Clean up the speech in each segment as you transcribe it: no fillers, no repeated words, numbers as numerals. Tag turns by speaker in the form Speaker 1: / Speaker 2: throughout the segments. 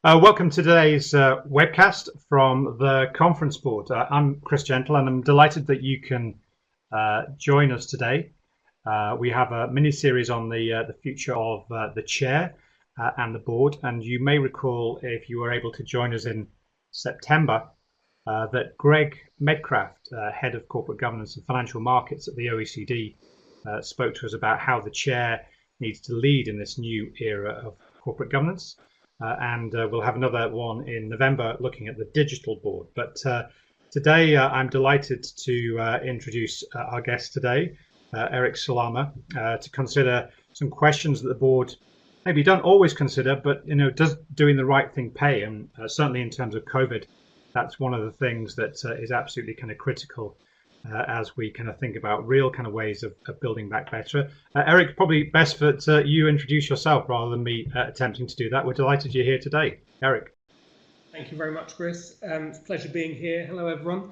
Speaker 1: Welcome to today's webcast from the conference board. I'm Chris Gentle and I'm delighted that you can join us today. We have a mini series on the future of the chair and the board, and you may recall, if you were able to join us in September, that Greg Medcraft, head of corporate governance and financial markets at the OECD, spoke to us about how the chair needs to lead in this new era of corporate governance. And we'll have another one in November looking at the digital board. But today I'm delighted to introduce our guest today, Eric Salama, to consider some questions that the board maybe don't always consider, but does doing the right thing pay? And certainly in terms of COVID, that's one of the things that is absolutely kind of critical as we kind of think about real kind of ways of building back better. Eric, probably best that you introduce yourself rather than me attempting to do that. We're delighted you're here today. Eric.
Speaker 2: Thank you very much, Chris. It's a pleasure being here. Hello, everyone.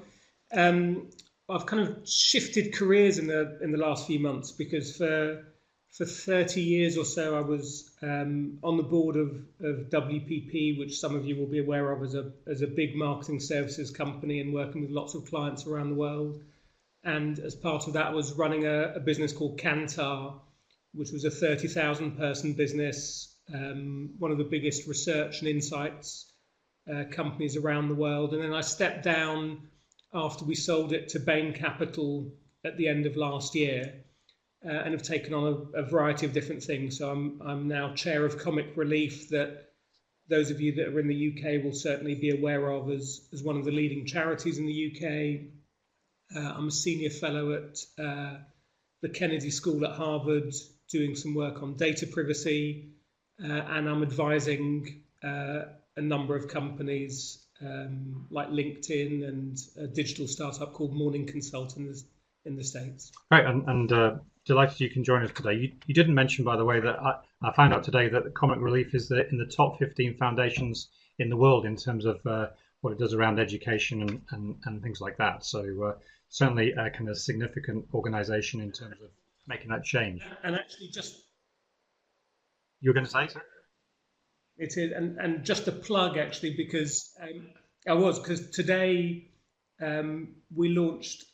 Speaker 2: I've kind of shifted careers in the last few months because for 30 years or so I was on the board of WPP, which some of you will be aware of as a big marketing services company and working with lots of clients around the world. And as part of that, I was running a business called Kantar, which was a 30,000 person business, one of the biggest research and insights companies around the world. And then I stepped down after we sold it to Bain Capital at the end of last year, and have taken on a variety of different things. So I'm now chair of Comic Relief, that those of you that are in the UK will certainly be aware of as one of the leading charities in the UK. I'm a senior fellow at the Kennedy School at Harvard, doing some work on data privacy, and I'm advising a number of companies like LinkedIn and a digital startup called Morning Consult in the States.
Speaker 1: Right, and delighted you can join us today. You didn't mention, by the way, that I found out today that the Comic Relief is in the top 15 foundations in the world in terms of what it does around education and things like that. So certainly a kind of significant organisation in terms of making that change.
Speaker 2: And actually, just
Speaker 1: you were going to say, sir?
Speaker 2: It is, and just a plug actually, because because today we launched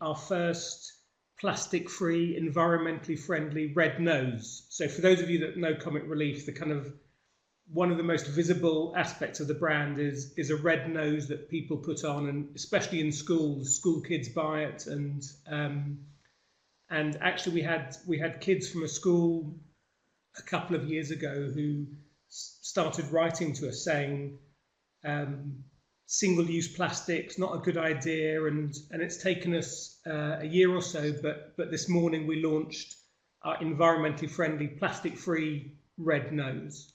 Speaker 2: our first plastic-free, environmentally friendly red nose. So for those of you that know Comic Relief, the kind of one of the most visible aspects of the brand is a red nose that people put on, and especially in schools, school kids buy it. And actually we had kids from a school a couple of years ago who started writing to us saying single-use plastics, not a good idea, and it's taken us a year or so, but this morning we launched our environmentally friendly plastic-free red nose.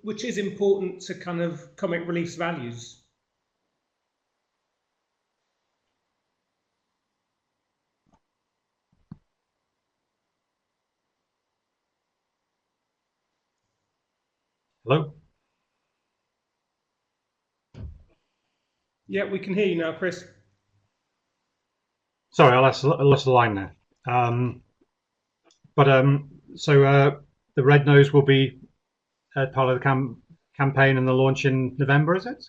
Speaker 2: Which is important to kind of Comic Relief's values.
Speaker 1: Hello?
Speaker 2: Yeah, we can hear you now, Chris.
Speaker 1: Sorry, I lost the line there. So the red nose will be part of the campaign and the launch in November, is it?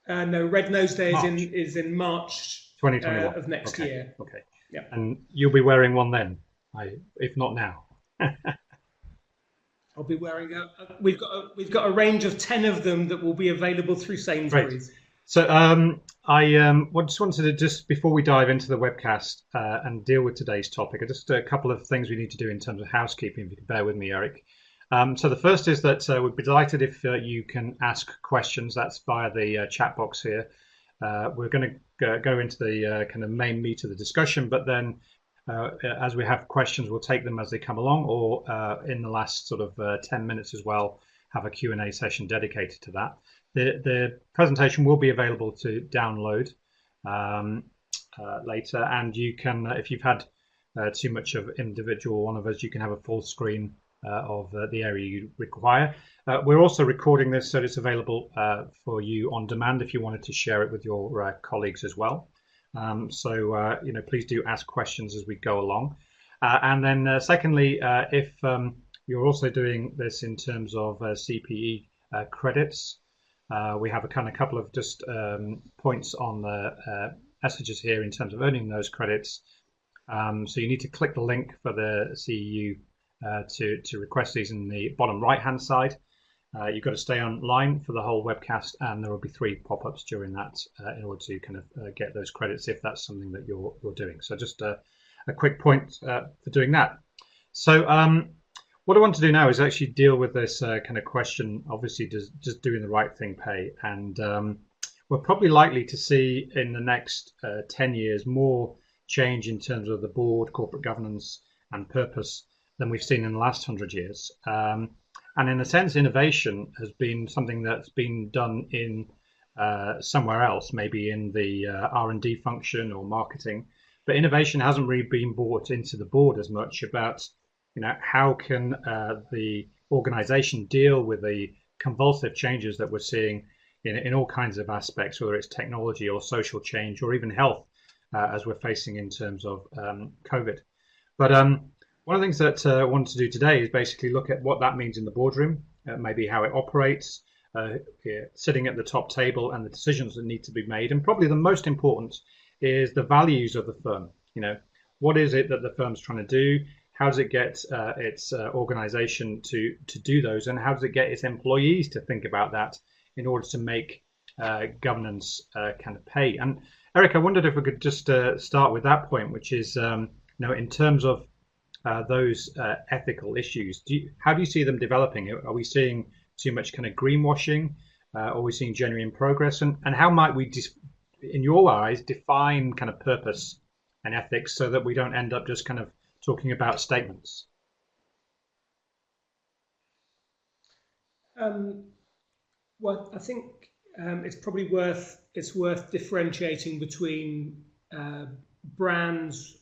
Speaker 2: No, Red Nose Day is in March
Speaker 1: 2021
Speaker 2: of next year.
Speaker 1: Okay.
Speaker 2: Yeah.
Speaker 1: And you'll be wearing one then, if not now.
Speaker 2: I'll be wearing we've got a range of 10 of them that will be available through Sainsbury's.
Speaker 1: Right. So I just wanted to, before we dive into the webcast and deal with today's topic, just a couple of things we need to do in terms of housekeeping, if you can bear with me, Eric. So the first is that we'd be delighted if you can ask questions. That's via the chat box here. We're going to go into the kind of main meat of the discussion, but then as we have questions, we'll take them as they come along, or in the last sort of 10 minutes as well, have a Q&A session dedicated to that. The presentation will be available to download later, and you can, if you've had too much of individual one of us, you can have a full screen of the area you require. We're also recording this, so it's available for you on demand if you wanted to share it with your colleagues as well. Please do ask questions as we go along. And then secondly, if you're also doing this in terms of CPE credits. We have a couple of just points on the messages here in terms of earning those credits. So you need to click the link for the CEU to request these in the bottom right-hand side. You've got to stay online for the whole webcast, and there will be 3 pop-ups during that in order to get those credits if that's something that you're doing. So just a quick point for doing that. So what I want to do now is actually deal with this question. Obviously, does doing the right thing pay? And we're probably likely to see in the next 10 years more change in terms of the board, corporate governance, and purpose than we've seen in the last 100 years. And in a sense, innovation has been something that's been done in somewhere else, maybe in the R&D function or marketing. But innovation hasn't really been brought into the board as much about, how can the organization deal with the convulsive changes that we're seeing in all kinds of aspects, whether it's technology or social change or even health, as we're facing in terms of COVID. But one of the things that I wanted to do today is basically look at what that means in the boardroom, maybe how it operates, sitting at the top table and the decisions that need to be made. And probably the most important is the values of the firm. What is it that the firm's trying to do? How does it get its organization to do those? And how does it get its employees to think about that in order to make governance pay? And Eric, I wondered if we could just start with that point, which is, in terms of those ethical issues, how do you see them developing? Are we seeing too much greenwashing? Are we seeing genuine progress? And how might we, in your eyes, define purpose and ethics so that we don't end up just talking about statements?
Speaker 2: Well, I think it's probably worth differentiating between brands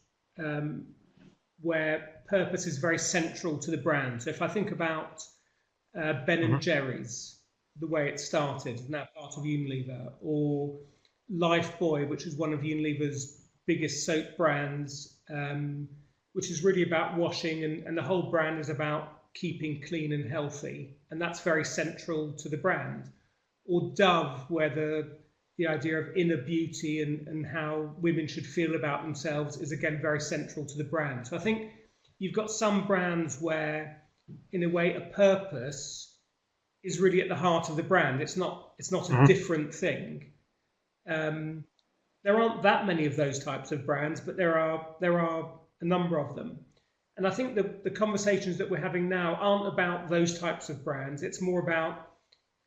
Speaker 2: where purpose is very central to the brand. So if I think about Ben and Jerry's, the way it started, now part of Unilever, or Lifebuoy, which is one of Unilever's biggest soap brands, which is really about washing, and the whole brand is about keeping clean and healthy, and that's very central to the brand. Or Dove, where the idea of inner beauty and how women should feel about themselves is again very central to the brand. So I think you've got some brands where, in a way, a purpose is really at the heart of the brand. It's not a different thing. There aren't that many of those types of brands, but there are a number of them. And I think the conversations that we're having now aren't about those types of brands. It's more about,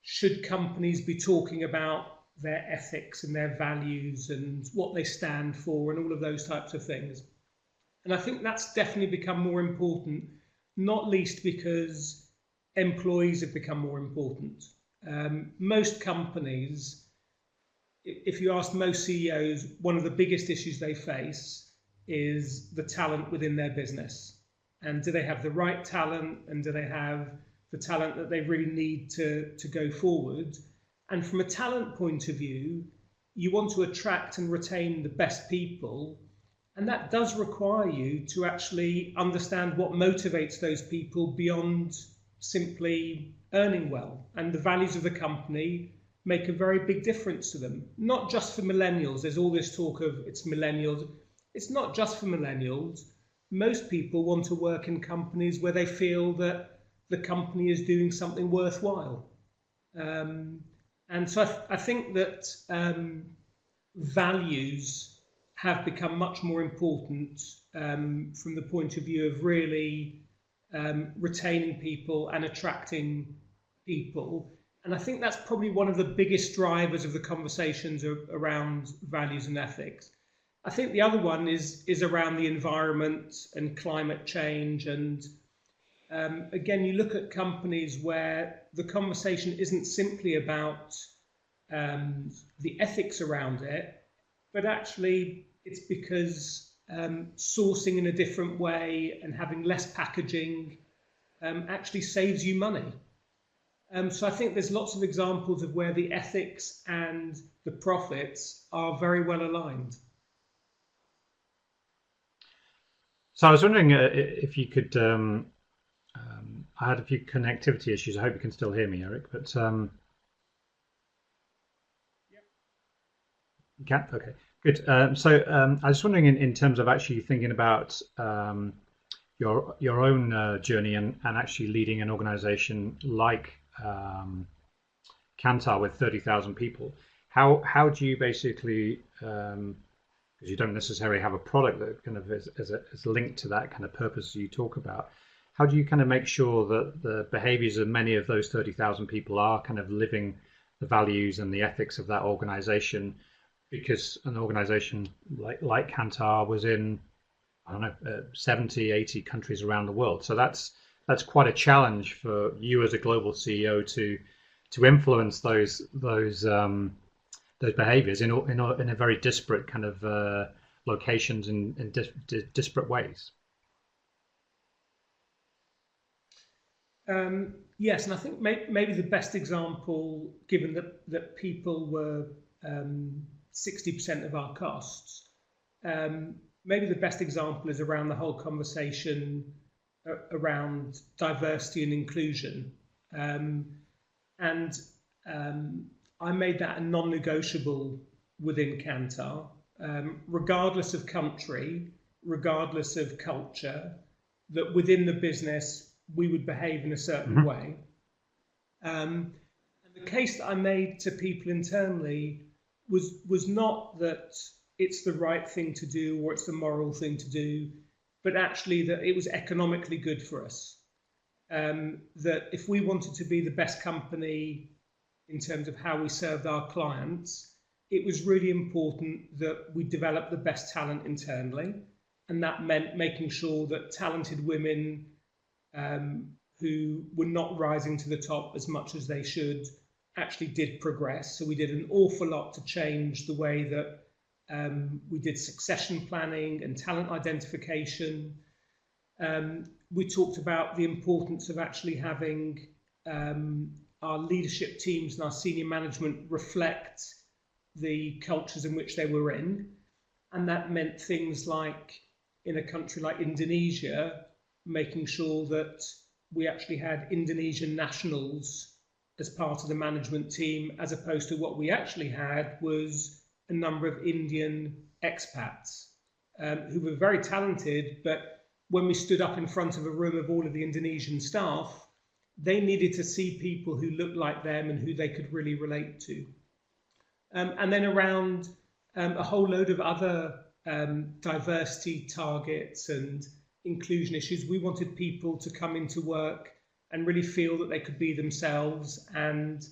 Speaker 2: should companies be talking about their ethics and their values and what they stand for and all of those types of things. And I think that's definitely become more important, not least because employees have become more important. Most companies, if you ask most CEOs, one of the biggest issues they face is the talent within their business. And do they have the right talent, and do they have the talent that they really need to go forward? And from a talent point of view, you want to attract and retain the best people, and that does require you to actually understand what motivates those people beyond simply earning well. And the values of the company make a very big difference to them, not just for millennials. There's all this talk of it's millennials. It's not just for millennials. Most people want to work in companies where they feel that the company is doing something worthwhile. And so I think that values have become much more important from the point of view of really retaining people and attracting people. And I think that's probably one of the biggest drivers of the conversations around values and ethics. I think the other one is around the environment and climate change. And again, you look at companies where the conversation isn't simply about the ethics around it, but actually it's because sourcing in a different way and having less packaging actually saves you money. So I think there's lots of examples of where the ethics and the profits are very well aligned. So
Speaker 1: I was wondering if you could I had a few connectivity issues. I hope you can still hear me, Eric. But you can. Okay, good. I was wondering, in terms of actually thinking about your own journey and actually leading an organization like Kantar with 30,000 people. How do you basically, because you don't necessarily have a product that kind of is linked to that kind of purpose you talk about, how do you kind of make sure that the behaviors of many of those 30,000 people are kind of living the values and the ethics of that organization? Because an organization like Kantar was in, I don't know, 70, 80 countries around the world. So that's quite a challenge for you as a global CEO to influence those behaviors in a very disparate kind of locations in disparate ways.
Speaker 2: Yes, and I think maybe the best example, given that people were 60% of our costs, maybe the best example is around the whole conversation around diversity and inclusion. And I made that a non-negotiable within Kantar, regardless of country, regardless of culture, that within the business we would behave in a certain way. And the case that I made to people internally was not that it's the right thing to do or it's the moral thing to do, but actually that it was economically good for us. That if we wanted to be the best company in terms of how we served our clients, it was really important that we develop the best talent internally. And that meant making sure that talented women who were not rising to the top as much as they should actually did progress. So we did an awful lot to change the way that we did succession planning and talent identification. We talked about the importance of actually having our leadership teams and our senior management reflect the cultures in which they were in. And that meant things like, in a country like Indonesia, making sure that we actually had Indonesian nationals as part of the management team, as opposed to what we actually had was a number of Indian expats who were very talented, but when we stood up in front of a room of all of the Indonesian staff, they needed to see people who looked like them and who they could really relate to. And then around a whole load of other diversity targets and inclusion issues, we wanted people to come into work and really feel that they could be themselves. And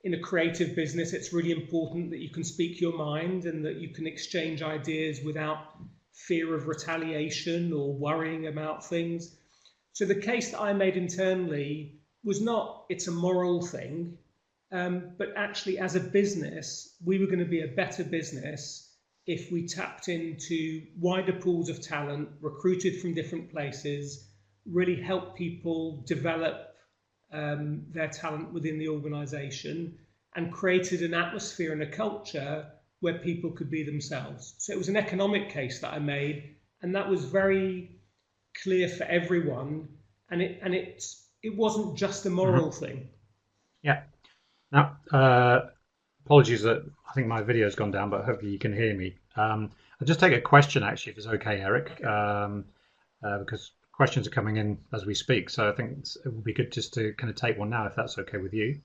Speaker 2: in a creative business, it's really important that you can speak your mind and that you can exchange ideas without fear of retaliation or worrying about things. So the case that I made internally was not it's a moral thing, but actually as a business, we were going to be a better business if we tapped into wider pools of talent, recruited from different places, really help people develop their talent within the organization, and created an atmosphere and a culture where people could be themselves. So it was an economic case that I made, and that was very clear for everyone. And it wasn't just a moral thing.
Speaker 1: Yeah. Now, apologies that I think my video has gone down, but hopefully you can hear me. I'll just take a question, actually, if it's okay, Eric, because questions are coming in as we speak. So I think it would be good just to kind of take one now, if that's okay with you.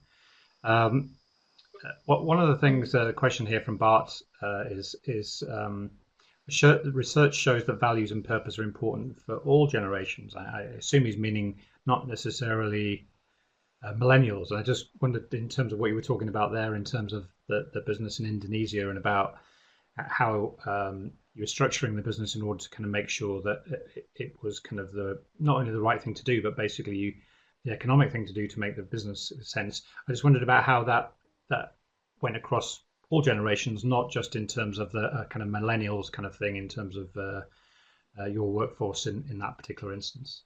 Speaker 1: One of the things, the question here from Bart is research shows that values and purpose are important for all generations. I assume he's meaning not necessarily millennials. I just wondered, in terms of what you were talking about there, in terms of the business in Indonesia, and about how you were structuring the business in order to kind of make sure that it was kind of not only the right thing to do, but basically the economic thing to do to make the business sense. I just wondered about how that went across all generations, not just in terms of the kind of millennials kind of thing, in terms of your workforce in that particular instance.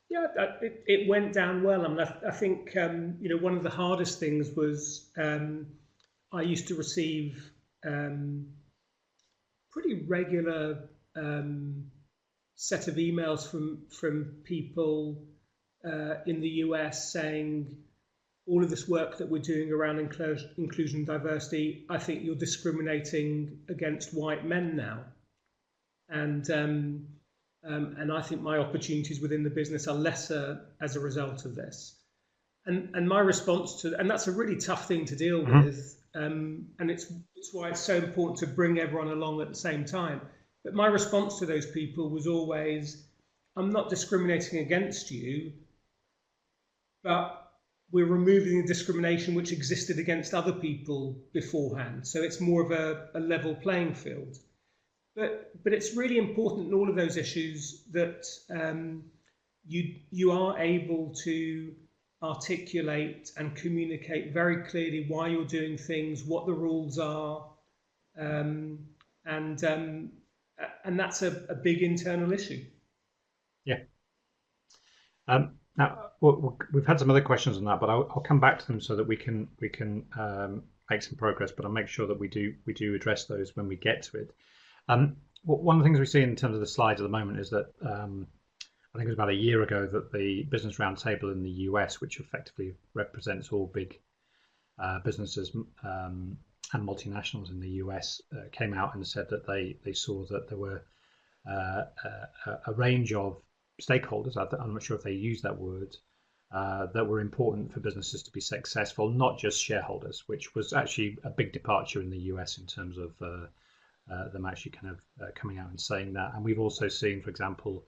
Speaker 2: Yeah, it went down well. I mean, I think one of the hardest things was I used to receive pretty regular set of emails from people in the US saying, all of this work that we're doing around inclusion and diversity, I think you're discriminating against white men now. And I think my opportunities within the business are lesser as a result of this. And my response to, and that's a really tough thing to deal with, and it's why it's so important to bring everyone along at the same time. But my response to those people was always, I'm not discriminating against you, but we're removing the discrimination which existed against other people beforehand. So it's more of a level playing field. But it's really important in all of those issues that you are able to articulate and communicate very clearly why you're doing things, what the rules are, and that's a big internal issue.
Speaker 1: Yeah. Now we've had some other questions on that, but I'll come back to them so that we can make some progress. But I'll make sure that we do address those when we get to it. One of the things we see in terms of the slides at the moment is that I think it was about a year ago that the Business Roundtable in the US, which effectively represents all big businesses and multinationals in the US, came out and said that they saw that there were a range of stakeholders, I'm not sure if they used that word, that were important for businesses to be successful, not just shareholders, which was actually a big departure in the US in terms of them actually kind of coming out and saying that. And we've also seen, for example,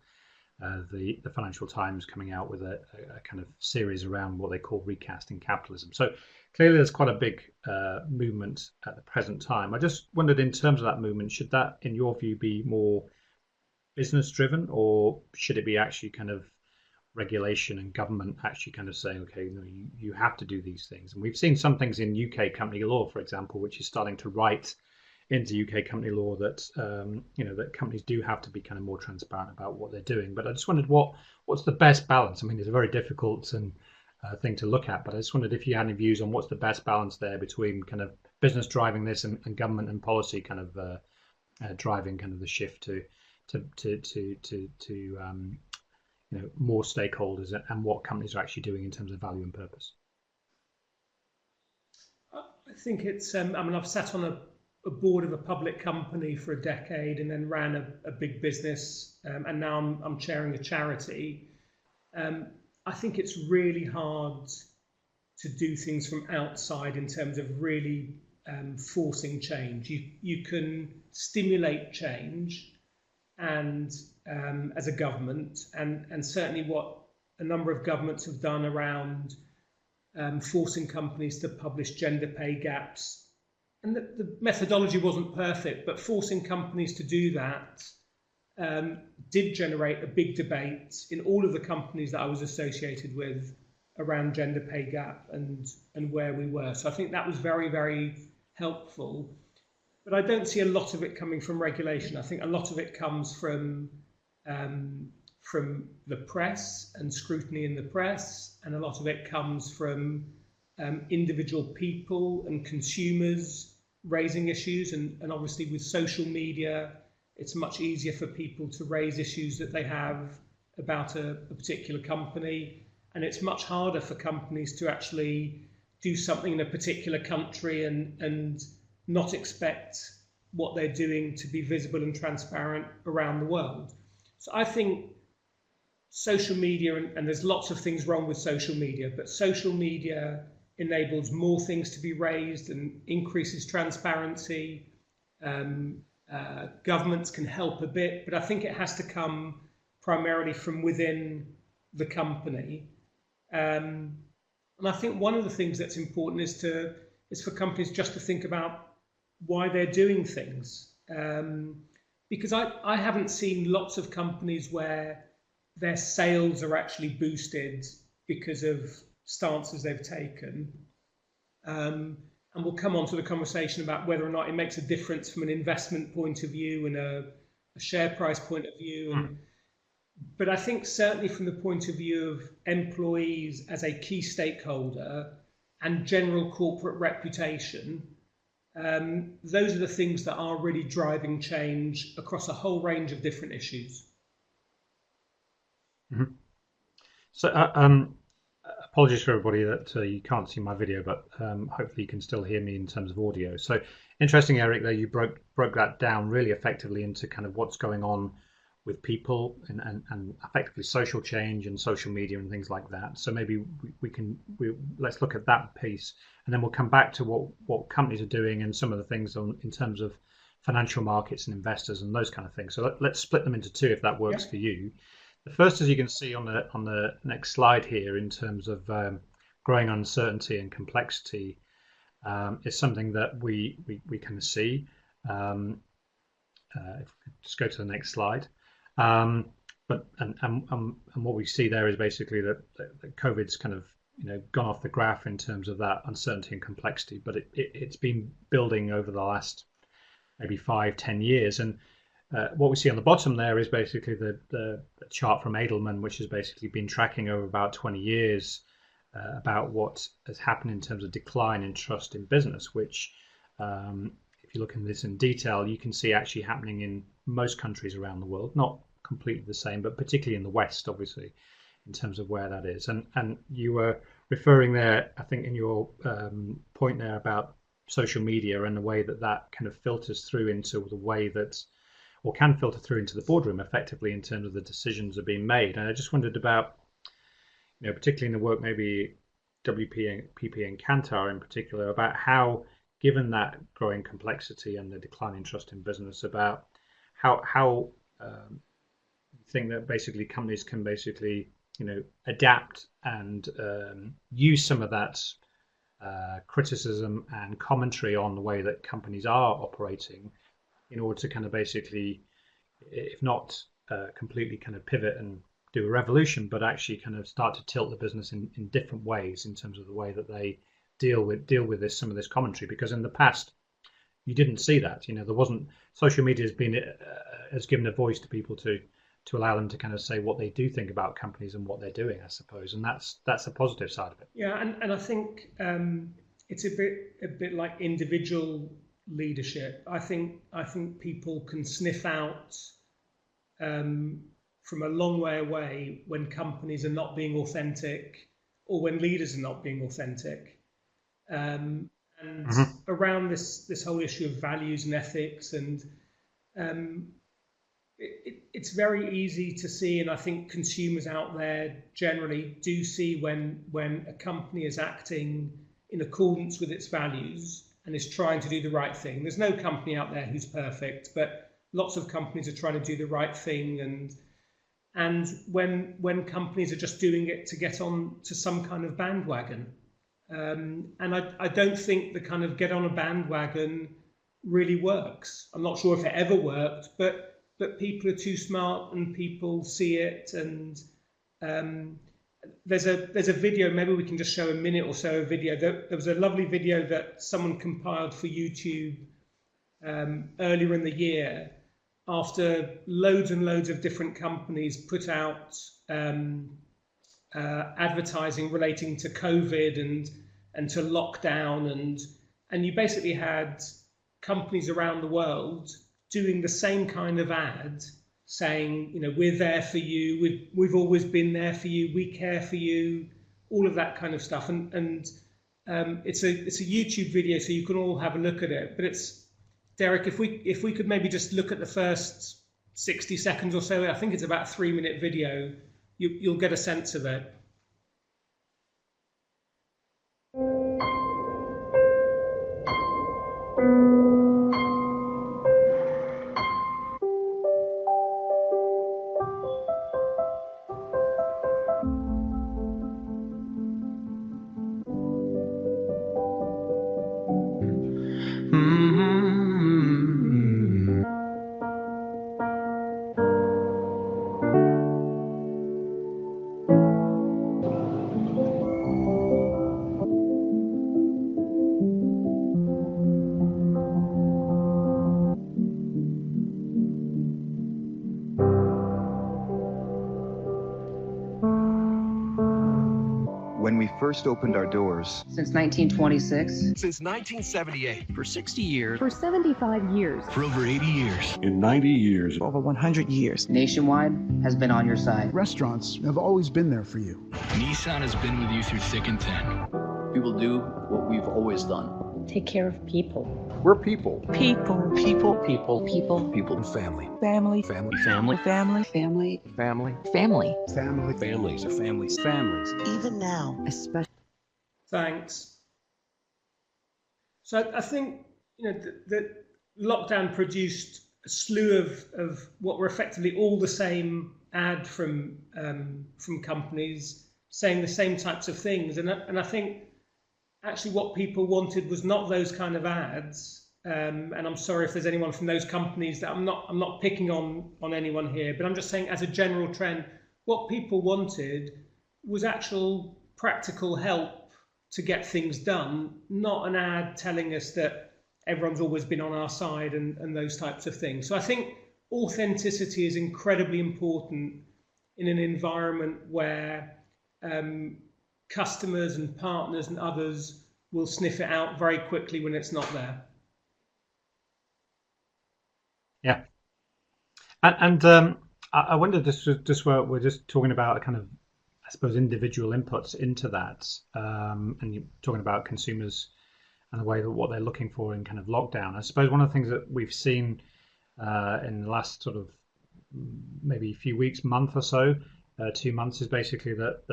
Speaker 1: the Financial Times coming out with a kind of series around what they call recasting capitalism. So clearly there's quite a big movement at the present time. I just wondered, in terms of that movement, should that, in your view, be more business driven, or should it be actually kind of regulation and government actually kind of saying, okay, you have to do these things? And we've seen some things in UK company law, for example, which is starting to write into UK company law that that companies do have to be kind of more transparent about what they're doing. But I just wondered what's the best balance. I mean, it's a very difficult thing to look at, but I just wondered if you had any views on what's the best balance there between kind of business driving this and government and policy kind of driving kind of the shift to more stakeholders and what companies are actually doing in terms of value and purpose.
Speaker 2: I think it's I've sat on a board of a public company for a decade and then ran a big business, and now I'm chairing a charity. I think it's really hard to do things from outside in terms of really forcing change. You can stimulate change, and as a government, and certainly what a number of governments have done around forcing companies to publish gender pay gaps. And the methodology wasn't perfect, but forcing companies to do that did generate a big debate in all of the companies that I was associated with around gender pay gap and where we were. So I think that was very, very helpful. But I don't see a lot of it coming from regulation. I think a lot of it comes from the press and scrutiny in the press, and a lot of it comes from individual people and consumers raising issues, and obviously with social media, it's much easier for people to raise issues that they have about a particular company, and it's much harder for companies to actually do something in a particular country and not expect what they're doing to be visible and transparent around the world. So I think social media, and there's lots of things wrong with social media, but social media enables more things to be raised and increases transparency. Governments can help a bit, but I think it has to come primarily from within the company. And I think one of the things that's important is for companies just to think about why they're doing things. Because I haven't seen lots of companies where their sales are actually boosted because of stances they've taken. And we'll come on to the conversation about whether or not it makes a difference from an investment point of view and a share price point of view. But I think certainly from the point of view of employees as a key stakeholder and general corporate reputation, those are the things that are really driving change across a whole range of different issues.
Speaker 1: Mhm. So, apologies for everybody that you can't see my video, but hopefully you can still hear me in terms of audio. So, interesting, Eric, there you broke that down really effectively into kind of what's going on with people and effectively social change and social media and things like that. So maybe let's look at that piece, and then we'll come back to what companies are doing and some of the things in terms of financial markets and investors and those kind of things. So let's split them into two if that works
Speaker 2: Yep.
Speaker 1: for you. The first, as you can see on the next slide here, in terms of growing uncertainty and complexity, is something that we can see. Um, if we could just go to the next slide. Um, but and what we see there is basically that COVID's kind of gone off the graph in terms of that uncertainty and complexity, but it's been building over the last maybe 5-10 years. And what we see on the bottom there is basically the chart from Edelman, which has basically been tracking over about 20 years about what has happened in terms of decline in trust in business, which, if you look in this in detail, you can see actually happening in most countries around the world. Not completely the same, but particularly in the West, obviously, in terms of where that is. And you were referring there, I think, in your point there about social media and the way that that kind of filters through into the way that, or can filter through into the boardroom effectively in terms of the decisions that are being made. And I just wondered about, particularly in the work maybe WPP and Kantar in particular, about how, given that growing complexity and the declining trust in business, about how you think that basically companies can basically adapt and use some of that criticism and commentary on the way that companies are operating in order to kind of basically, if not completely kind of pivot and do a revolution, but actually kind of start to tilt the business in different ways in terms of the way that they deal with some of this commentary. Because in the past, you didn't see that. There wasn't, social media has given a voice to people to allow them to kind of say what they do think about companies and what they're doing, I suppose, and that's a positive side of it.
Speaker 2: Yeah, and I think it's a bit like individual leadership. I think people can sniff out from a long way away when companies are not being authentic or when leaders are not being authentic. And
Speaker 1: Mm-hmm.
Speaker 2: around this whole issue of values and ethics, and um, it's very easy to see, and I think consumers out there generally do see when a company is acting in accordance with its values and is trying to do the right thing. There's no company out there who's perfect, but lots of companies are trying to do the right thing, and when companies are just doing it to get on to some kind of bandwagon. And I don't think the kind of get on a bandwagon really works. I'm not sure if it ever worked, but people are too smart and people see it. And um, there's a video. Maybe we can just show a minute or so of video. There was a lovely video that someone compiled for YouTube earlier in the year, after loads and loads of different companies put out advertising relating to COVID and to lockdown, and you basically had companies around the world doing the same kind of ad, saying, we're there for you, we've always been there for you, we care for you, all of that kind of stuff. And it's a YouTube video, so you can all have a look at it. But it's, Derek, if we could maybe just look at the first 60 seconds or so. I think it's about a 3-minute video. You'll get a sense of it.
Speaker 3: first opened our doors.
Speaker 4: Since 1926.
Speaker 5: Since 1978.
Speaker 6: For 60 years.
Speaker 7: For 75 years.
Speaker 5: For over 80 years.
Speaker 8: In 90 years.
Speaker 6: Over 100 years.
Speaker 4: Nationwide has been on your side.
Speaker 9: Restaurants have always been there for you.
Speaker 10: Nissan has been with you through thick and thin.
Speaker 11: We will do what we've always done.
Speaker 7: Take care of people.
Speaker 8: We're people.
Speaker 6: People.
Speaker 11: People.
Speaker 7: People.
Speaker 11: People.
Speaker 5: People. Family.
Speaker 6: Family.
Speaker 5: Family.
Speaker 6: Family. Family.
Speaker 7: Family.
Speaker 11: Family.
Speaker 7: Family.
Speaker 9: Family.
Speaker 5: Families are families.
Speaker 9: Families.
Speaker 7: Even now, especially.
Speaker 2: Thanks. So I think the lockdown produced a slew of what were effectively all the same ad from companies saying the same types of things, and I think actually what people wanted was not those kind of ads. And I'm sorry if there's anyone from those companies that I'm not picking on anyone here, but I'm just saying as a general trend, what people wanted was actual practical help to get things done, not an ad telling us that everyone's always been on our side and those types of things. So I think authenticity is incredibly important in an environment where customers and partners and others will sniff it out very quickly when it's not there.
Speaker 1: Yeah. And I wonder, just where we're just talking about kind of, I suppose, individual inputs into that, and you're talking about consumers and the way that what they're looking for in kind of lockdown. I suppose one of the things that we've seen in the last sort of maybe few weeks, month or so, 2 months, is basically that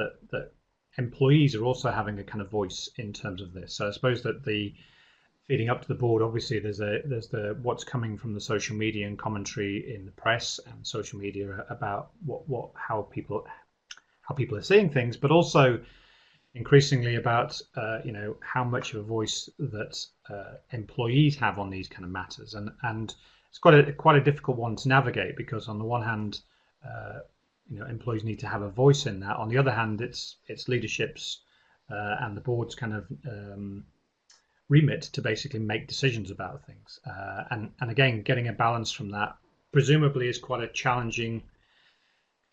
Speaker 1: employees are also having a kind of voice in terms of this. So I suppose that the feeding up to the board, obviously there's the what's coming from the social media and commentary in the press and social media about how people are seeing things, but also increasingly about how much of a voice that employees have on these kind of matters, and it's quite a difficult one to navigate, because on the one hand, employees need to have a voice in that. On the other hand, it's leadership's and the board's kind of remit to basically make decisions about things, and again, getting a balance from that presumably is quite a challenging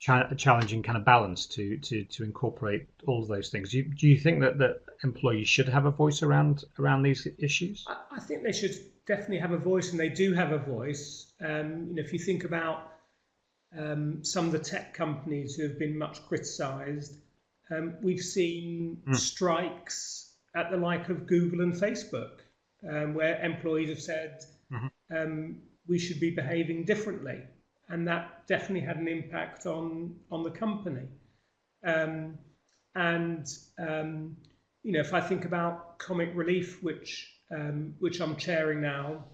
Speaker 1: kind of balance to incorporate all of those things. Do you think that employees should have a voice around these issues?
Speaker 2: I think they should definitely have a voice, and they do have a voice. If you think about some of the tech companies who have been much criticised, we've seen strikes at the like of Google and Facebook, where employees have said we should be behaving differently. And that definitely had an impact on the company. If I think about Comic Relief, which I'm chairing now,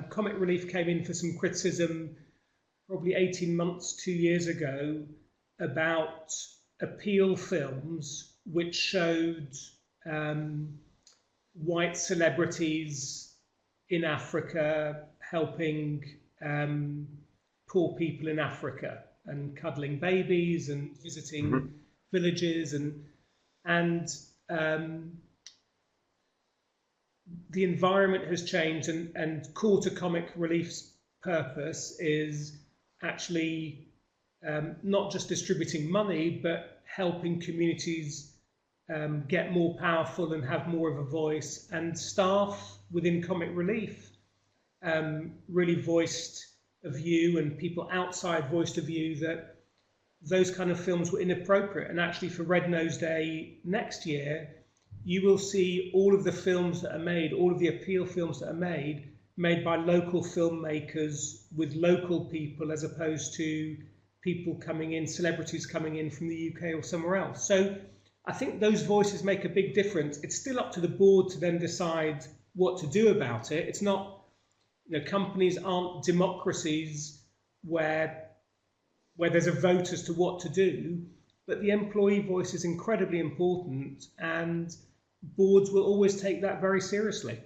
Speaker 2: Comic Relief came in for some criticism probably 18 months, 2 years ago, about appeal films which showed white celebrities in Africa helping poor people in Africa and cuddling babies and visiting villages, and the environment has changed, and core to Comic Relief's purpose is actually not just distributing money, but helping communities get more powerful and have more of a voice. And staff within Comic Relief really voiced a view, and people outside voiced a view that those kind of films were inappropriate. And actually for Red Nose Day next year, you will see all of the films that are made, all of the appeal films that are made by local filmmakers with local people, as opposed to people coming in, celebrities coming in from the UK or somewhere else. So I think those voices make a big difference. It's still up to the board to then decide what to do about it. It's not, companies aren't democracies where there's a vote as to what to do, but the employee voice is incredibly important, and boards will always take that very seriously.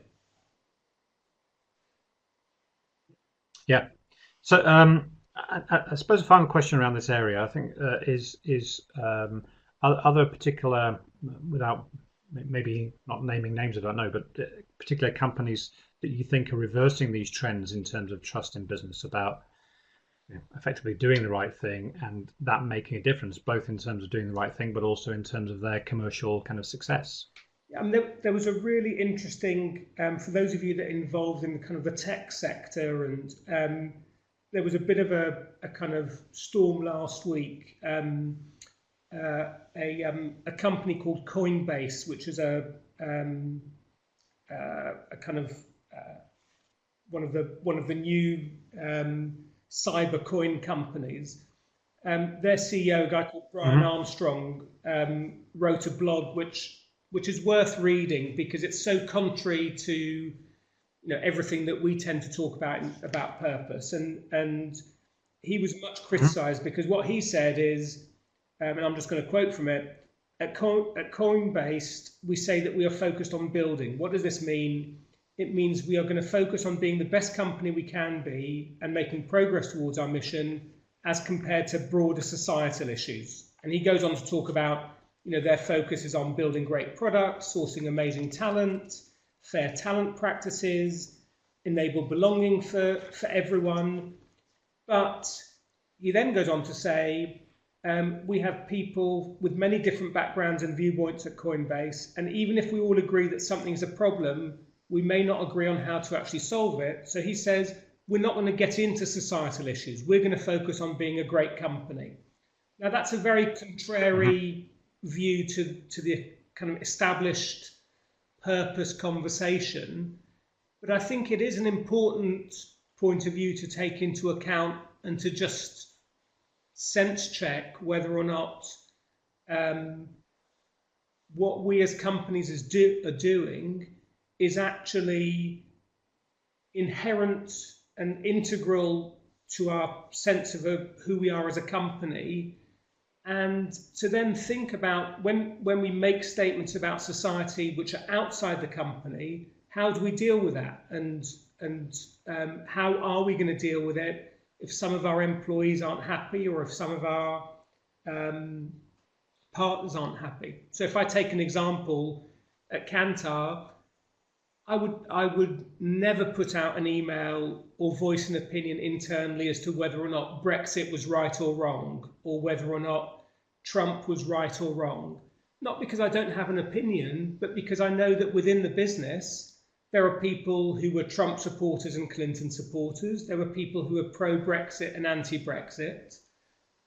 Speaker 1: Yeah. So I suppose a final question around this area, I think, is are there particular, without maybe not naming names, I don't know, but particular companies that you think are reversing these trends in terms of trust in business, about effectively doing the right thing and that making a difference, both in terms of doing the right thing, but also in terms of their commercial kind of success.
Speaker 2: There was a really interesting, for those of you that are involved in kind of the tech sector, and there was a bit of a kind of storm last week. A company called Coinbase, which is a kind of one of the new cyber coin companies. Their CEO, a guy called Brian Armstrong, wrote a blog which is worth reading because it's so contrary to everything that we tend to talk about purpose, and he was much criticised because what he said is, and I'm just going to quote from it: at Coinbase, we say that we are focused on building. What does this mean? It means we are going to focus on being the best company we can be and making progress towards our mission as compared to broader societal issues. And he goes on to talk about, their focus is on building great products, sourcing amazing talent, fair talent practices, enable belonging for everyone. But he then goes on to say, we have people with many different backgrounds and viewpoints at Coinbase, and even if we all agree that something's a problem, we may not agree on how to actually solve it. So he says, we're not going to get into societal issues. We're going to focus on being a great company. Now, that's a very contrary view to the kind of established purpose conversation. But I think it is an important point of view to take into account and to just sense check whether or not what we as companies are doing is actually inherent and integral to our sense of who we are as a company, and to then think about when we make statements about society which are outside the company, how do we deal with that, and how are we going to deal with it if some of our employees aren't happy or if some of our partners aren't happy. So if I take an example at Kantar, I would never put out an email or voice an opinion internally as to whether or not Brexit was right or wrong, or whether or not Trump was right or wrong. Not because I don't have an opinion, but because I know that within the business, there are people who were Trump supporters and Clinton supporters. There were people who were pro-Brexit and anti-Brexit.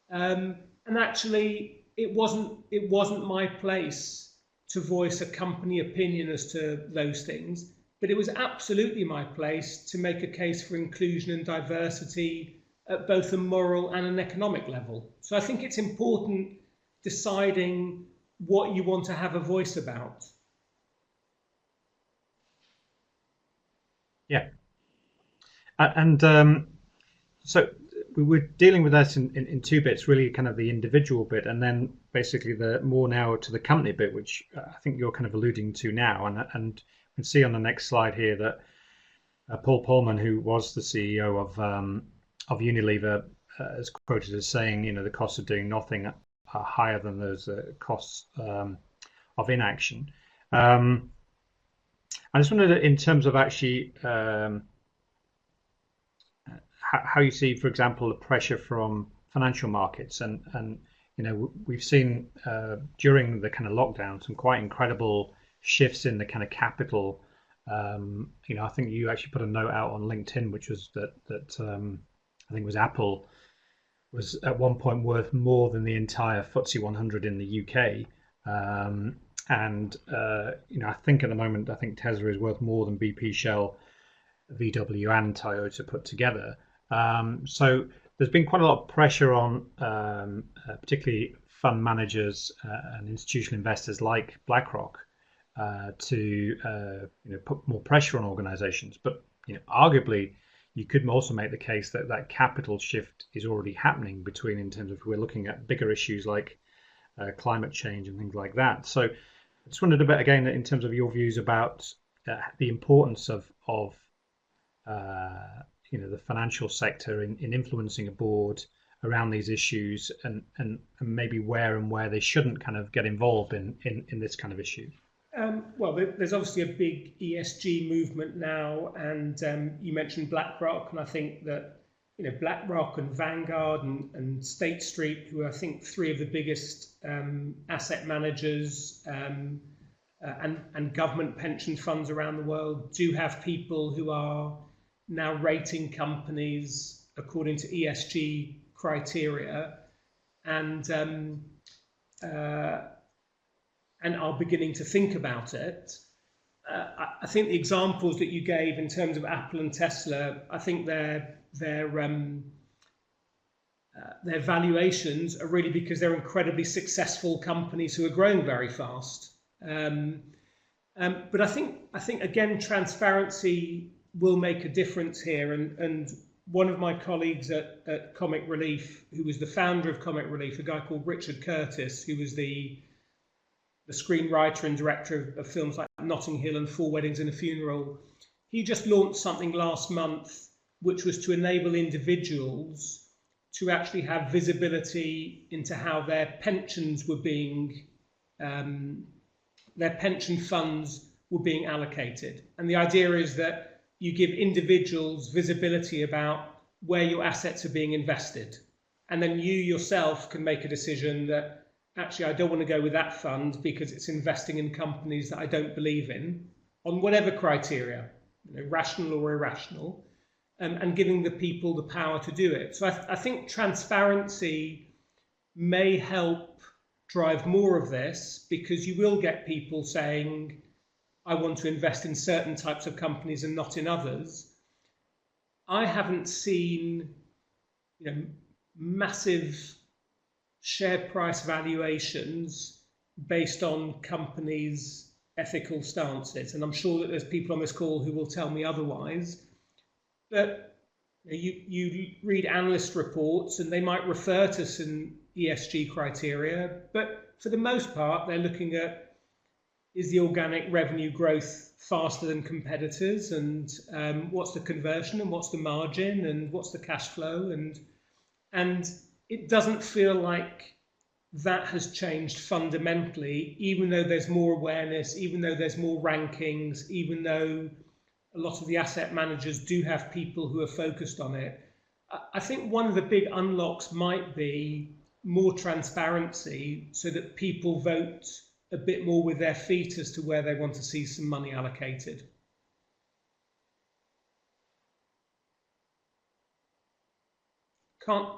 Speaker 2: And actually, it wasn't my place to voice a company opinion as to those things, but it was absolutely my place to make a case for inclusion and diversity at both a moral and an economic level. So I think it's important deciding what you want to have a voice about.
Speaker 1: Yeah. And so we were dealing with that in two bits, really kind of the individual bit, and then basically the more now to the company bit, which I think you're kind of alluding to now. And you can see on the next slide here that Paul Polman, who was the CEO of Unilever, is quoted as saying, the costs of doing nothing are higher than those costs of inaction. I just wondered, in terms of actually how you see, for example, the pressure from financial markets, and we've seen during the kind of lockdown some quite incredible shifts in the kind of capital. I think you actually put a note out on LinkedIn, which was that I think it was Apple was at one point worth more than the entire FTSE 100 in the UK. I think at the moment, I think Tesla is worth more than BP, Shell, VW and Toyota put together. So there's been quite a lot of pressure on particularly fund managers and institutional investors like BlackRock to put more pressure on organizations. But arguably, you could also make the case that that capital shift is already happening in terms of we're looking at bigger issues like climate change and things like that. So I just wondered a bit again in terms of your views about the importance of the financial sector in influencing a board around these issues, and maybe where they shouldn't kind of get involved in this kind of issue.
Speaker 2: Well, there's obviously a big ESG movement now, and you mentioned BlackRock, and I think that BlackRock and Vanguard and State Street, who are, I think, three of the biggest asset managers and government pension funds around the world, do have people who are now rating companies according to ESG criteria, and are beginning to think about it. I think the examples that you gave in terms of Apple and Tesla, I think their valuations are really because they're incredibly successful companies who are growing very fast. But I think again, transparency will make a difference here. And one of my colleagues at Comic Relief, who was the founder of Comic Relief, a guy called Richard Curtis, who was the screenwriter and director of films like Notting Hill and Four Weddings and a Funeral, he just launched something last month which was to enable individuals to actually have visibility into how their pensions were being, their pension funds were being allocated. And the idea is that you give individuals visibility about where your assets are being invested. And then you yourself can make a decision that, actually, I don't want to go with that fund because it's investing in companies that I don't believe in, on whatever criteria, rational or irrational, and giving the people the power to do it. So I think transparency may help drive more of this, because you will get people saying, I want to invest in certain types of companies and not in others. I haven't seen massive share price valuations based on companies' ethical stances. And I'm sure that there's people on this call who will tell me otherwise. But you read analyst reports and they might refer to some ESG criteria, but for the most part, they're looking at, is the organic revenue growth faster than competitors, and what's the conversion, and what's the margin, and what's the cash flow, and it doesn't feel like that has changed fundamentally, even though there's more awareness, even though there's more rankings, even though a lot of the asset managers do have people who are focused on it. I think one of the big unlocks might be more transparency, so that people vote a bit more with their feet as to where they want to see some money allocated.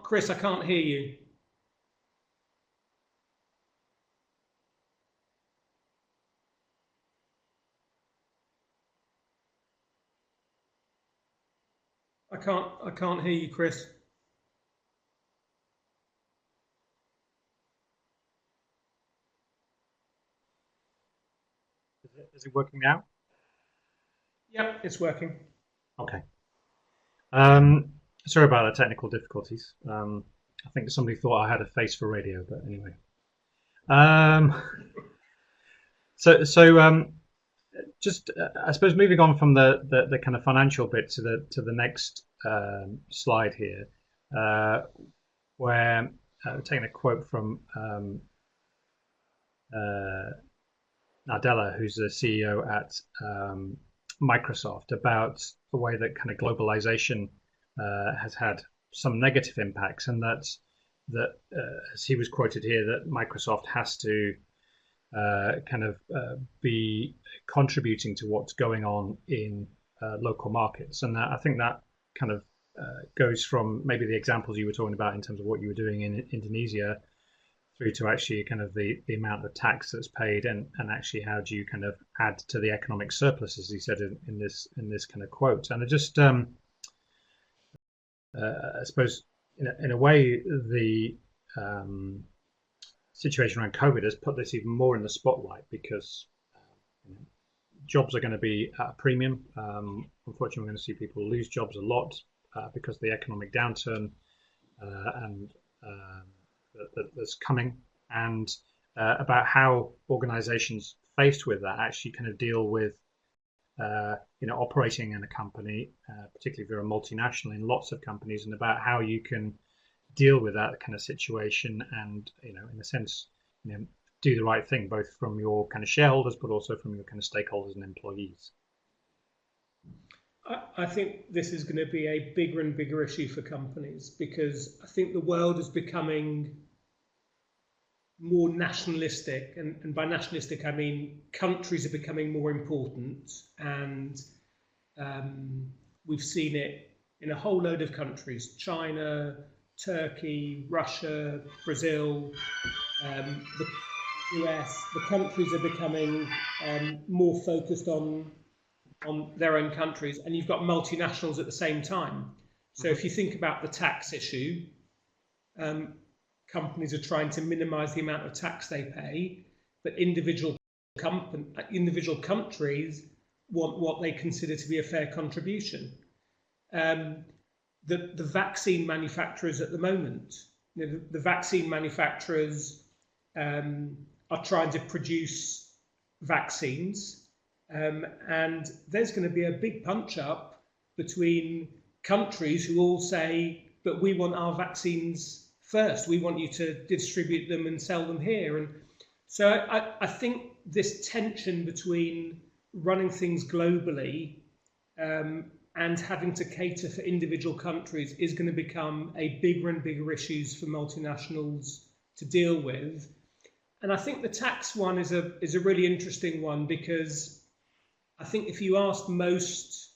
Speaker 2: Chris, I can't hear you. I can't hear you, Chris.
Speaker 1: Is it working now?
Speaker 2: Yep, it's working.
Speaker 1: Okay. Sorry about the technical difficulties. I think somebody thought I had a face for radio, but anyway. Just I suppose moving on from the kind of financial bit to the next slide here, where taking a quote from Nadella, who's the CEO at Microsoft, about the way that kind of globalization has had some negative impacts, and that as he was quoted here, that Microsoft has to be contributing to what's going on in local markets. And I think that kind of goes from maybe the examples you were talking about in terms of what you were doing in Indonesia, through to actually kind of the amount of tax that's paid, and actually how do you kind of add to the economic surplus, as he said in this kind of quote. And I just I suppose in a way the situation around COVID has put this even more in the spotlight, because jobs are going to be at a premium. Unfortunately, we're going to see people lose jobs a lot because of the economic downturn and that's coming, and about how organizations faced with that actually kind of deal with operating in a company, particularly if you're a multinational in lots of companies, and about how you can deal with that kind of situation and, in a sense, do the right thing, both from your kind of shareholders, but also from your kind of stakeholders and employees.
Speaker 2: I think this is going to be a bigger and bigger issue for companies, because I think the world is becoming more nationalistic, and by nationalistic I mean countries are becoming more important, and we've seen it in a whole load of countries: China, Turkey, Russia, Brazil, the US. The countries are becoming more focused on their own countries, and you've got multinationals at the same time. So if you think about the tax issue, companies are trying to minimize the amount of tax they pay, but individual countries want what they consider to be a fair contribution. The vaccine manufacturers at the moment, the vaccine manufacturers are trying to produce vaccines, and there's going to be a big punch up between countries who all say, but we want our vaccines first, we want you to distribute them and sell them here. And so I think this tension between running things globally and having to cater for individual countries is going to become a bigger and bigger issue for multinationals to deal with. And I think the tax one is a really interesting one, because I think if you asked most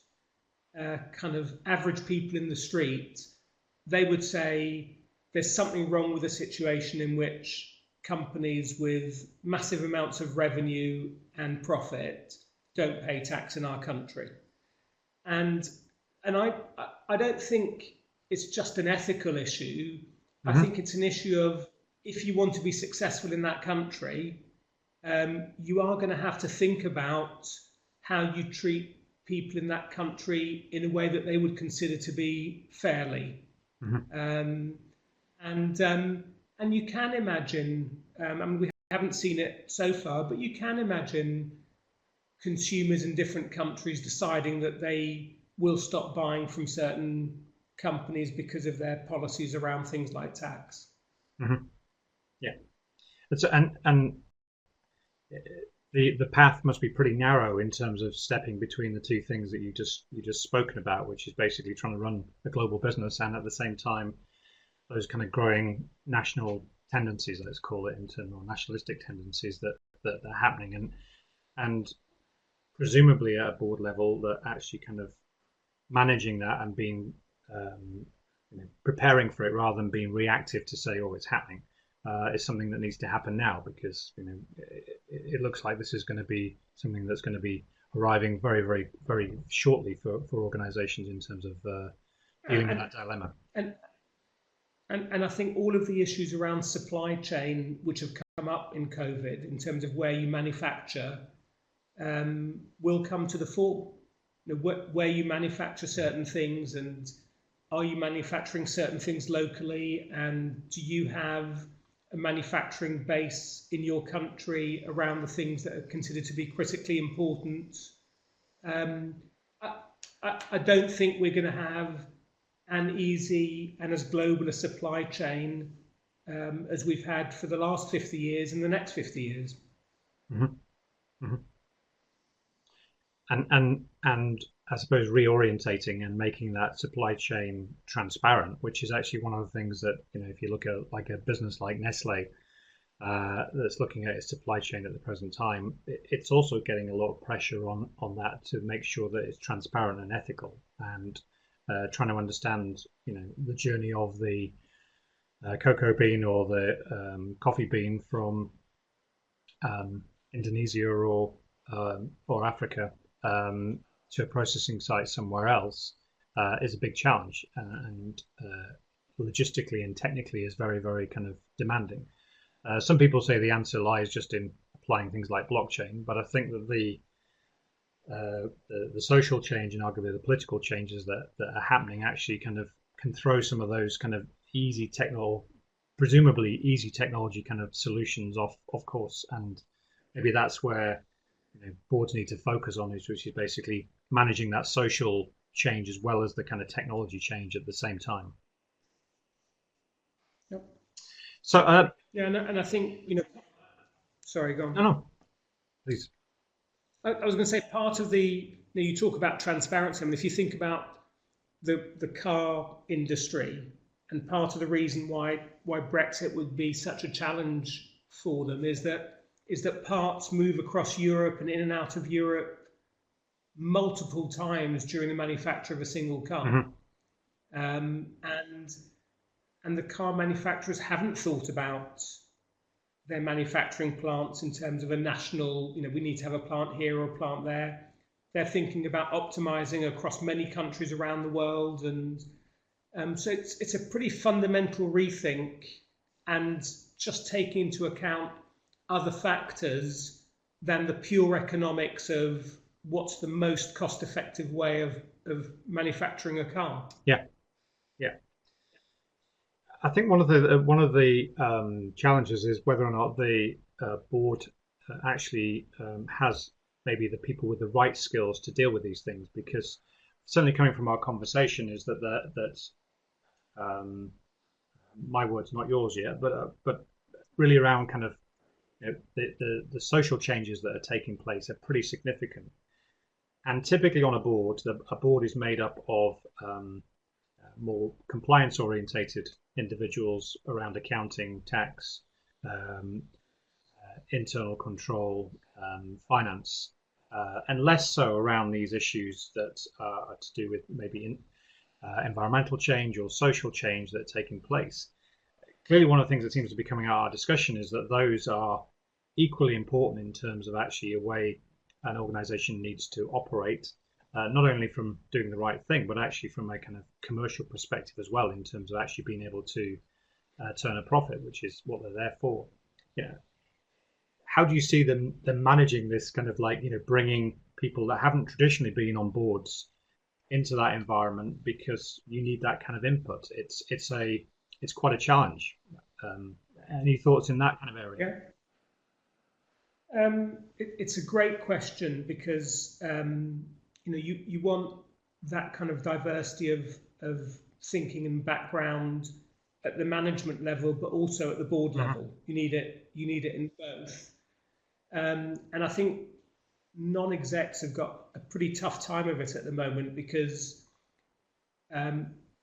Speaker 2: kind of average people in the street, they would say there's something wrong with a situation in which companies with massive amounts of revenue and profit don't pay tax in our country. And I don't think it's just an ethical issue. I think it's an issue of, if you want to be successful in that country, you are going to have to think about how you treat people in that country in a way that they would consider to be fairly. And you can imagine, I mean, we haven't seen it so far, but you can imagine consumers in different countries deciding that they will stop buying from certain companies because of their policies around things like tax.
Speaker 1: Yeah, and the path must be pretty narrow in terms of stepping between the two things that you just spoken about, which is basically trying to run a global business and at the same time those kind of growing national tendencies, let's call it, or nationalistic tendencies that are happening, and presumably at a board level that actually kind of managing that and being preparing for it rather than being reactive to say, oh, it's happening, is something that needs to happen now, because it looks like this is going to be something that's going to be arriving very, very, very shortly for organizations in terms of dealing with that dilemma.
Speaker 2: And I think all of the issues around supply chain, which have come up in COVID, in terms of where you manufacture, will come to the fore. Where you manufacture certain things, and are you manufacturing certain things locally, and do you have a manufacturing base in your country around the things that are considered to be critically important? I don't think we're going to have an easy and as global a supply chain as we've had for the last 50 years and the next 50 years.
Speaker 1: And I suppose reorientating and making that supply chain transparent, which is actually one of the things that, if you look at like a business like Nestle that's looking at its supply chain at the present time, it's also getting a lot of pressure on that to make sure that it's transparent and ethical, and trying to understand the journey of the cocoa bean or the coffee bean from Indonesia or Africa to a processing site somewhere else is a big challenge, and logistically and technically is very, very kind of demanding. Some people say the answer lies just in applying things like blockchain, but I think that the social change and arguably the political changes that are happening actually kind of can throw some of those kind of presumably easy technology kind of solutions off course, and maybe that's where boards need to focus on, which is basically managing that social change as well as the kind of technology change at the same time.
Speaker 2: Yep.
Speaker 1: So
Speaker 2: yeah, and I think sorry, go on.
Speaker 1: No, please.
Speaker 2: I was going to say part of you talk about transparency. I mean, if you think about the car industry, and part of the reason why Brexit would be such a challenge for them is that parts move across Europe and in and out of Europe multiple times during the manufacture of a single car. And the car manufacturers haven't thought about their manufacturing plants in terms of a national, we need to have a plant here or a plant there. They're thinking about optimizing across many countries around the world. And so it's a pretty fundamental rethink, and just taking into account other factors than the pure economics of what's the most cost-effective way of manufacturing a car.
Speaker 1: Yeah. I think one of the challenges is whether or not the board actually has maybe the people with the right skills to deal with these things, because certainly coming from our conversation is that my words, not yours yet, but really around kind of the social changes that are taking place are pretty significant. And typically on a board, a board is made up of more compliance-orientated individuals around accounting, tax, internal control, finance, and less so around these issues that are to do with maybe environmental change or social change that are taking place. Clearly, one of the things that seems to be coming out of our discussion is that those are equally important in terms of actually a way an organization needs to operate, not only from doing the right thing, but actually from a kind of commercial perspective as well, in terms of actually being able to turn a profit, which is what they're there for. How do you see them managing this kind of bringing people that haven't traditionally been on boards into that environment, because you need that kind of input? It's quite a challenge. Any thoughts in that kind of area?
Speaker 2: It's a great question, because you want that kind of diversity of thinking and background at the management level, but also at the board level. You need it in both. And I think non-execs have got a pretty tough time of it at the moment, because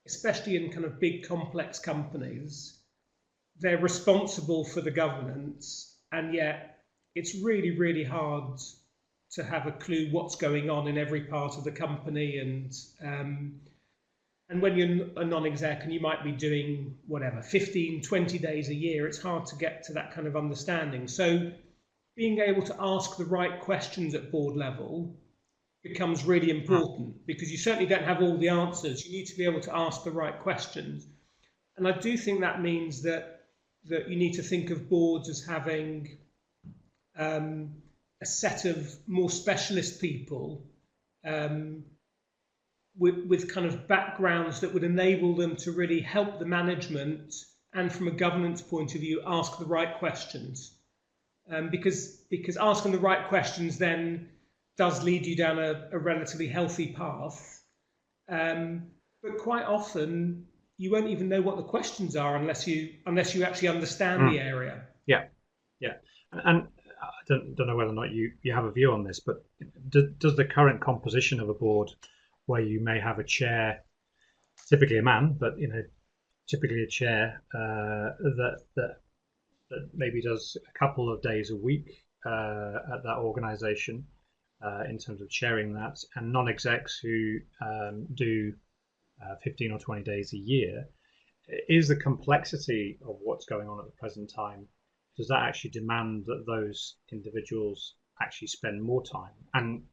Speaker 2: especially in kind of big complex companies, they're responsible for the governance, and yet it's really, really hard to have a clue what's going on in every part of the company. And when you're a non-exec and you might be doing 15, 20 days a year, it's hard to get to that kind of understanding. So being able to ask the right questions at board level becomes really important, because you certainly don't have all the answers. You need to be able to ask the right questions. And I do think that means that you need to think of boards as having a set of more specialist people with kind of backgrounds that would enable them to really help the management, and from a governance point of view, ask the right questions. Because asking the right questions then does lead you down a relatively healthy path. But quite often you won't even know what the questions are unless you actually understand the area. Yeah.
Speaker 1: And I don't know whether or not you have a view on this, but does the current composition of a board, where you may have a chair, typically a man, but typically a chair that maybe does a couple of days a week at that organization in terms of chairing that, and non-execs who do 15 or 20 days a year, is the complexity of what's going on at the present time, does that actually demand that those individuals actually spend more time and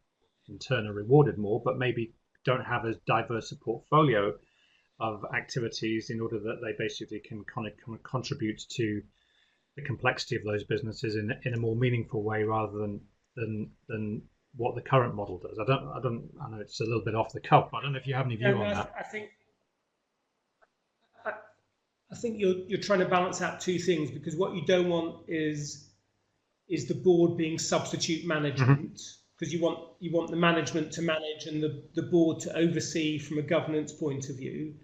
Speaker 1: in turn are rewarded more, but maybe don't have as diverse a portfolio of activities in order that they basically can kind of contribute to the complexity of those businesses in a more meaningful way, rather than what the current model does? I know it's a little bit off the cuff, but I don't know if you have any view on that.
Speaker 2: I think you're trying to balance out two things, because what you don't want is the board being substitute management, because you want the management to manage and the board to oversee from a governance point of view.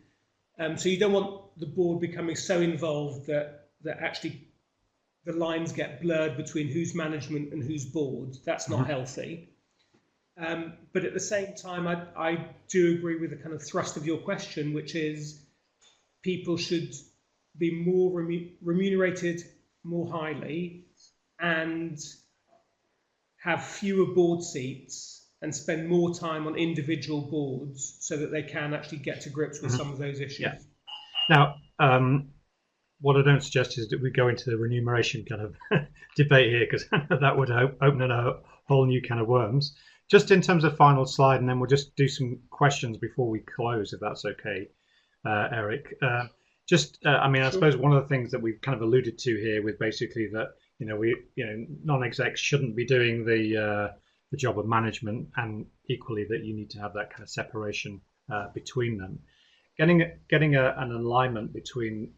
Speaker 2: So you don't want the board becoming so involved that actually the lines get blurred between who's management and who's board. That's not healthy. But at the same time, I do agree with the kind of thrust of your question, which is people should be more remunerated more highly and have fewer board seats and spend more time on individual boards so that they can actually get to grips with some of those issues.
Speaker 1: Yeah. Now, what I don't suggest is that we go into the remuneration kind of debate here, because that would open a whole new can of worms. Just in terms of final slide, and then we'll just do some questions before we close, if that's okay, Eric. I suppose one of the things that we've kind of alluded to here, with basically that non-execs shouldn't be doing the job of management, and equally that you need to have that kind of separation between them. Getting an alignment between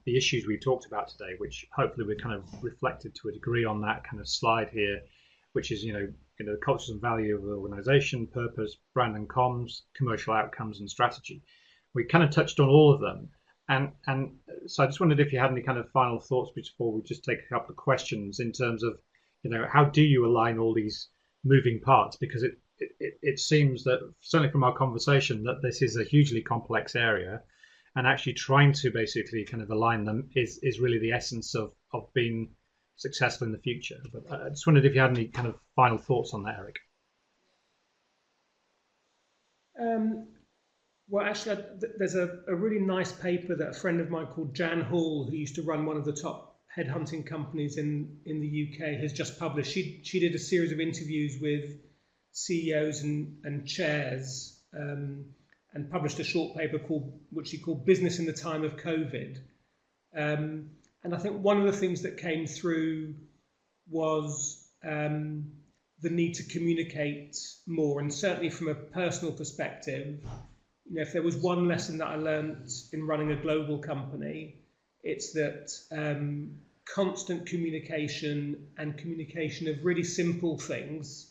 Speaker 1: the issues we talked about today, which hopefully we kind of reflected to a degree on that kind of slide here, which is the cultures and value of the organisation, purpose, brand and comms, commercial outcomes, and strategy. We kind of touched on all of them, and so I just wondered if you had any kind of final thoughts before we just take a couple of questions in terms of how do you align all these moving parts, because it seems that, certainly from our conversation, that this is a hugely complex area, and actually trying to basically kind of align them is really the essence of being successful in the future. But I just wondered if you had any kind of final thoughts on that, Eric.
Speaker 2: Well, actually, there's a really nice paper that a friend of mine called Jan Hall, who used to run one of the top headhunting companies in the UK, has just published. She did a series of interviews with CEOs and chairs, and published a short paper which she called Business in the Time of COVID. And I think one of the things that came through was the need to communicate more. And certainly from a personal perspective, if there was one lesson that I learned in running a global company, it's that constant communication and communication of really simple things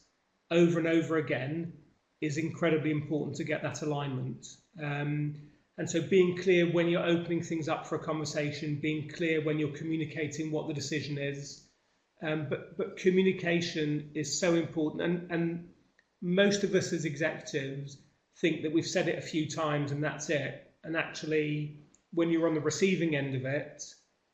Speaker 2: over and over again is incredibly important to get that alignment. And so being clear when you're opening things up for a conversation, being clear when you're communicating what the decision is. But communication is so important. And most of us as executives think that we've said it a few times and that's it. And actually, when you're on the receiving end of it,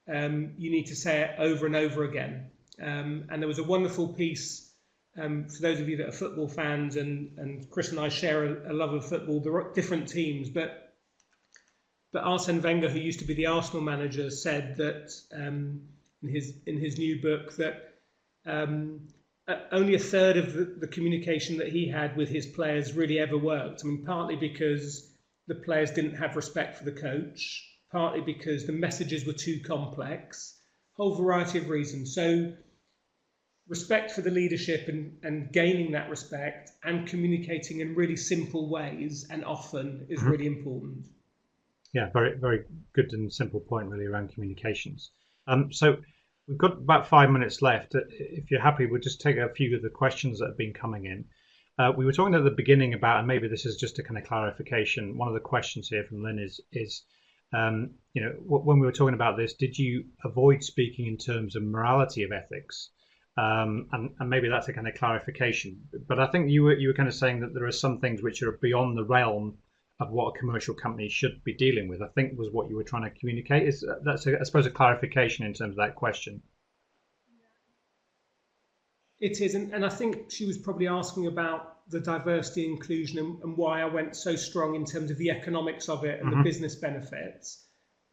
Speaker 2: you need to say it over and over again. And there was a wonderful piece, for those of you that are football fans, and Chris and I share a love of football. There are different teams, but Arsene Wenger, who used to be the Arsenal manager, said that in his new book that only a third of the communication that he had with his players really ever worked. I mean, partly because the players didn't have respect for the coach, partly because the messages were too complex, a whole variety of reasons. So respect for the leadership and gaining that respect and communicating in really simple ways and often is really important.
Speaker 1: Yeah, very, very good and simple point really around communications. So we've got about 5 minutes left. If you're happy, we'll just take a few of the questions that have been coming in. We were talking at the beginning about, and maybe this is just a kind of clarification, one of the questions here from Lynn is when we were talking about this, did you avoid speaking in terms of morality of ethics? And maybe that's a kind of clarification. But I think you were kind of saying that there are some things which are beyond the realm of what a commercial company should be dealing with, I think was what you were trying to communicate. That's I suppose a clarification in terms of that question.
Speaker 2: It is, and I think she was probably asking about the diversity inclusion and why I went so strong in terms of the economics of it and the business benefits.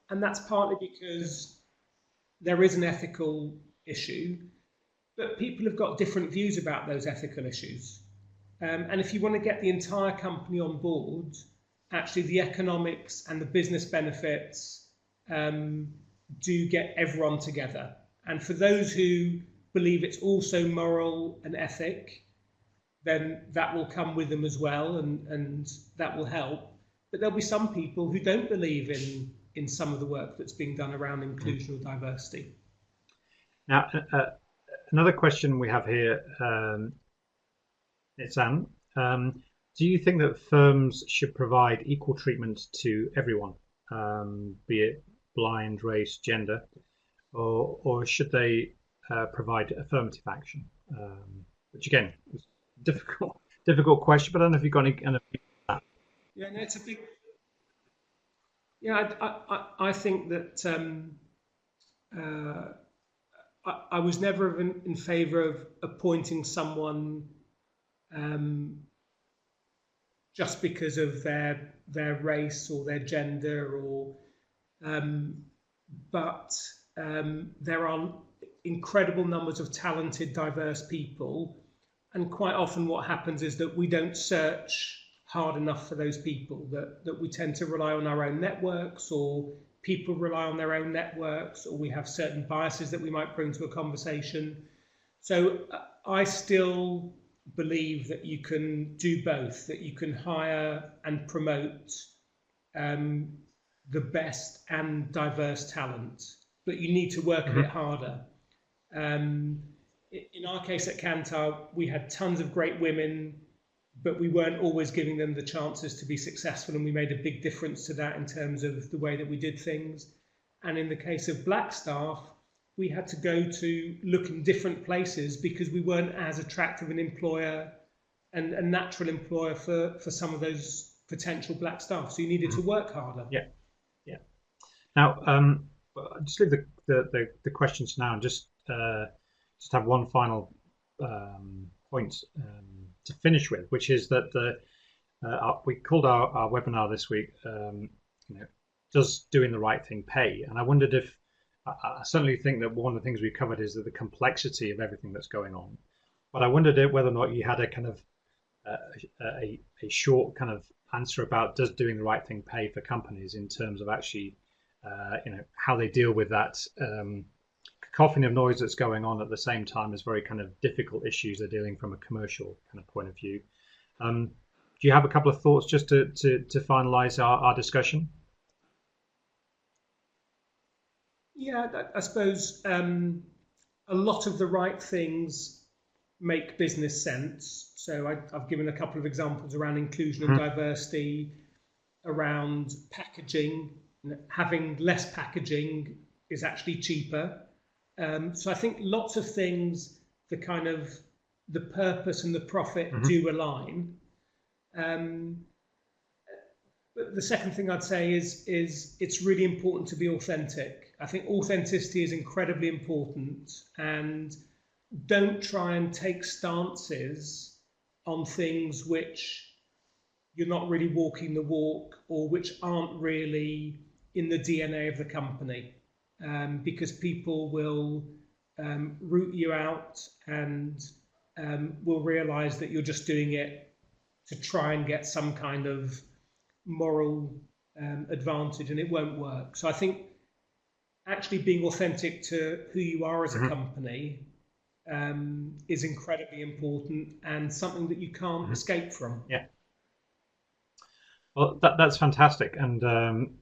Speaker 2: And that's partly because there is an ethical issue, but people have got different views about those ethical issues. And if you want to get the entire company on board, actually the economics and the business benefits do get everyone together. And for those who believe it's also moral and ethic, then that will come with them as well, and that will help. But there'll be some people who don't believe in some of the work that's being done around inclusion or diversity.
Speaker 1: Now, another question we have here, it's Anne. Do you think that firms should provide equal treatment to everyone, be it blind, race, gender, or should they provide affirmative action? Which again is difficult difficult question, but I don't know if you've got any kind of.
Speaker 2: Yeah, no, it's a big. Yeah, I think that uh, I was never in favour of appointing someone um, just because of their race or their gender, or but there are incredible numbers of talented, diverse people, and quite often what happens is that we don't search hard enough for those people, that we tend to rely on our own networks, or people rely on their own networks, or we have certain biases that we might bring to a conversation. So I still believe that you can do both, that you can hire and promote the best and diverse talent, but you need to work a bit harder. In our case at Kantar, we had tons of great women, but we weren't always giving them the chances to be successful, and we made a big difference to that in terms of the way that we did things. And in the case of black staff, we had to go to look in different places because we weren't as attractive an employer and a natural employer for some of those potential black staff. So you needed to work harder.
Speaker 1: Yeah, yeah. Now, I'll just leave the questions now, and just have one final point to finish with, which is that we called our webinar this week, does doing the right thing pay? And I wondered if, I certainly think that one of the things we covered is that the complexity of everything that's going on. But I wondered whether or not you had a kind of a short kind of answer about, does doing the right thing pay for companies in terms of actually how they deal with that cacophony of noise that's going on at the same time as very kind of difficult issues they're dealing from a commercial kind of point of view. Do you have a couple of thoughts just to finalize our discussion?
Speaker 2: Yeah, I suppose a lot of the right things make business sense. So I've given a couple of examples around inclusion and diversity, around packaging. Having less packaging is actually cheaper. So I think lots of things, the purpose and the profit do align. But the second thing I'd say is it's really important to be authentic. I think authenticity is incredibly important, and don't try and take stances on things which you're not really walking the walk, or which aren't really in the DNA of the company, because people will root you out and will realize that you're just doing it to try and get some kind of moral advantage, and it won't work. So I think actually being authentic to who you are as a company is incredibly important, and something that you can't escape from.
Speaker 1: Yeah. Well, that's fantastic, and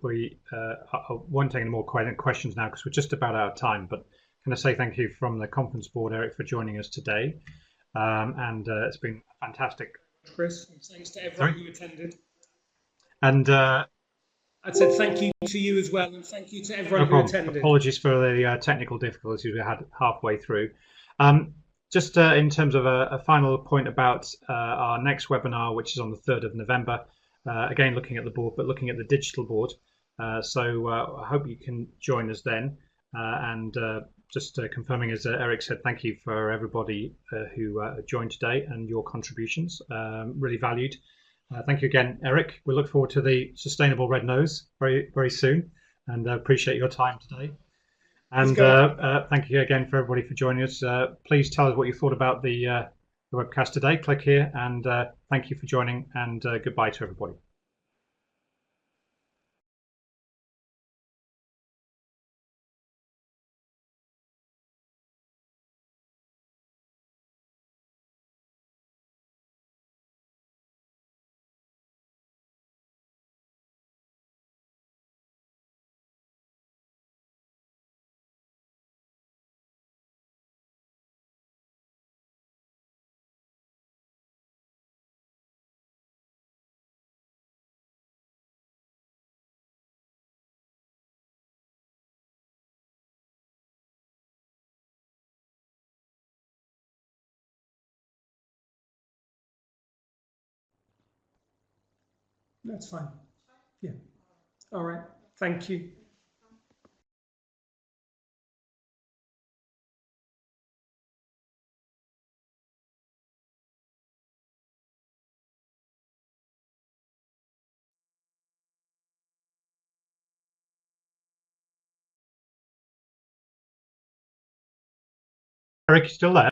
Speaker 1: we I won't take any more questions now because we're just about out of time. But can I say thank you from the conference board, Eric, for joining us today, and it's been fantastic.
Speaker 2: Chris, and thanks to everyone who attended.
Speaker 1: And
Speaker 2: I said thank you to you as well, and thank you to everyone who attended.
Speaker 1: Apologies for the technical difficulties we had halfway through. Just in terms of a final point about our next webinar, which is on the 3rd of November, again looking at the board, but looking at the digital board. So I hope you can join us then. And just confirming, as Eric said, thank you for everybody who joined today and your contributions, really valued. Thank you again, Eric. We look forward to the sustainable red nose very, very soon, and appreciate your time today. And thank you again for everybody for joining us. Please tell us what you thought about the webcast today. Click here, and thank you for joining, and goodbye to everybody.
Speaker 2: That's fine. Yeah. All right. Thank you.
Speaker 1: Eric, you still there?